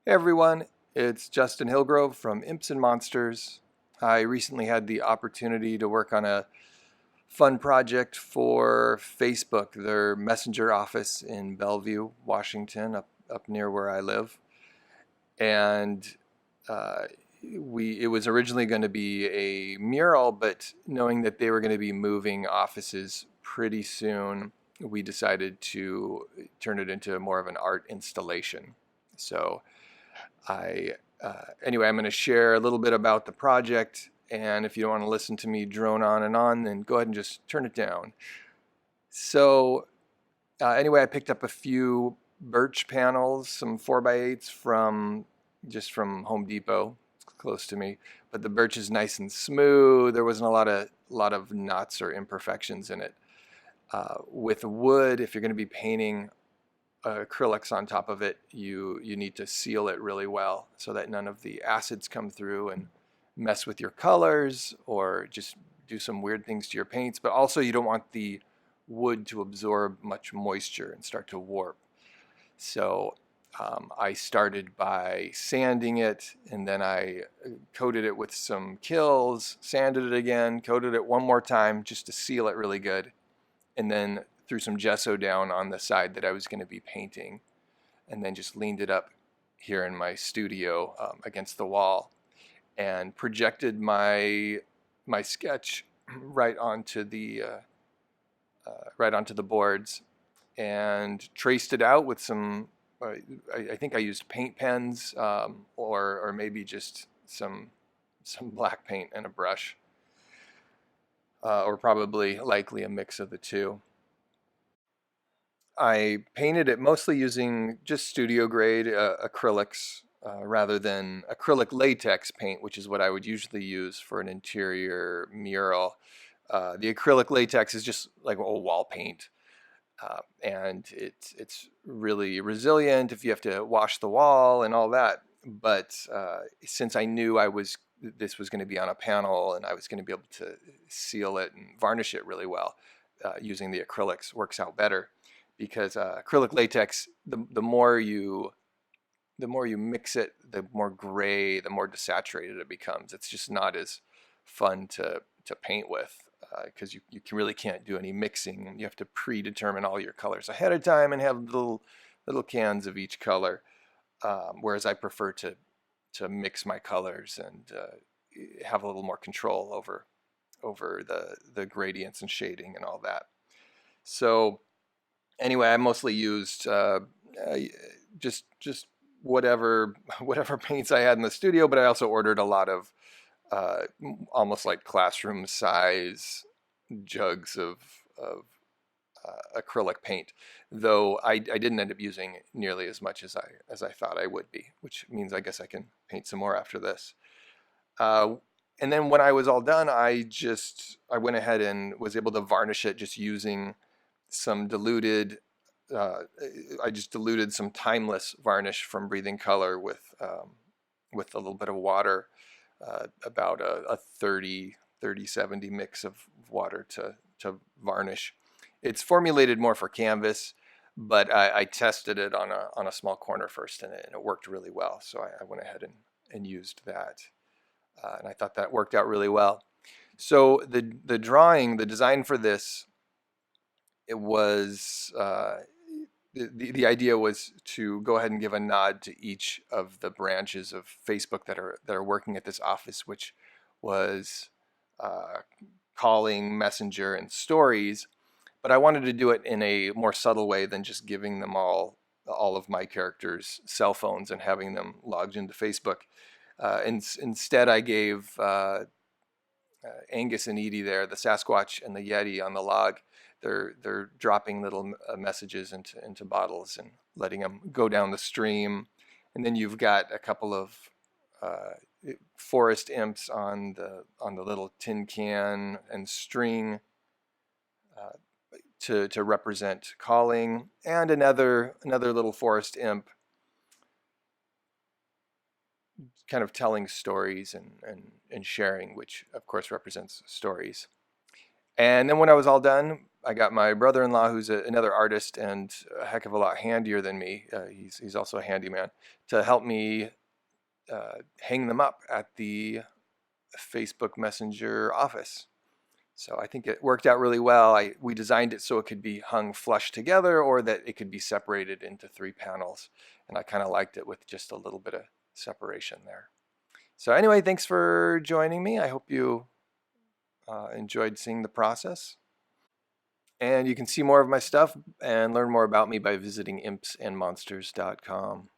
Hey everyone, it's Justin Hillgrove from Imps and Monsters. I recently had the opportunity to work on a fun project for Facebook, their messenger office in Bellevue, Washington, up near where I live. And uh, it was originally going to be a mural, but knowing that they were going to be moving offices pretty soon, we decided to turn it into more of an art installation. So anyway, I'm going to share a little bit about the project, and if you don't want to listen to me drone on and on, then go ahead and just turn it down. So anyway, I picked up a few birch panels, some 4x8s from Home Depot, close to me. But the birch is nice and smooth. There wasn't a lot of knots or imperfections in it. With wood, if you're going to be painting acrylics on top of it, you need to seal it really well so that none of the acids come through and mess with your colors or just do some weird things to your paints. But also you don't want the wood to absorb much moisture and start to warp. So I started by sanding it, and then I coated it with some Kills, sanded it again, coated it one more time just to seal it really good, and then threw some gesso down on the side that I was going to be painting, and then just leaned it up here in my studio against the wall and projected my sketch right onto the boards and traced it out with some. I think I used paint pens or maybe just some black paint and a brush, or probably likely a mix of the two. I painted it mostly using just studio grade acrylics rather than acrylic latex paint, which is what I would usually use for an interior mural. The acrylic latex is just like old wall paint, and it's really resilient if you have to wash the wall and all that. But since I knew this was going to be on a panel and I was going to be able to seal it and varnish it really well, using the acrylics works out better because acrylic latex, the more you mix it, the more gray, the more desaturated it becomes. It's just not as fun to paint with because you really can't do any mixing. You have to predetermine all your colors ahead of time and have little cans of each color. Whereas I prefer to mix my colors and have a little more control over the gradients and shading and all that. So anyway, I mostly used just whatever paints I had in the studio, but I also ordered a lot of uh, almost like classroom size jugs of acrylic paint, though I didn't end up using nearly as much as I thought I would be, which means I guess I can paint some more after this. Uh, and then when I was all done, I went ahead and was able to varnish it just using some diluted. Uh, I just diluted some timeless varnish from Breathing Color with a little bit of water, about a 30-70 mix of water to varnish. It's formulated more for canvas, but I tested it on a small corner first, and it worked really well. So I went ahead and used that, and I thought that worked out really well. So the design for this, it was the idea was to go ahead and give a nod to each of the branches of Facebook that are working at this office, which was uh, calling, messenger, and stories. But I wanted to do it in a more subtle way than just giving them all of my characters' cell phones and having them logged into Facebook. Instead, I gave Angus and Edie there, the Sasquatch and the Yeti on the log. They're dropping little messages into bottles and letting them go down the stream. And then you've got a couple of uh, forest imps on the little tin can and string uh, to represent calling, and another little forest imp kind of telling stories and sharing, which of course represents stories. And then when I was all done, I got my brother-in-law, who's another artist and a heck of a lot handier than me. He's also a handyman, to help me hang them up at the Facebook Messenger office. So I think it worked out really well. We designed it so it could be hung flush together, or that it could be separated into 3 panels. And I kind of liked it with just a little bit of separation there. So anyway, thanks for joining me. I hope you enjoyed seeing the process. And you can see more of my stuff and learn more about me by visiting impsandmonsters.com.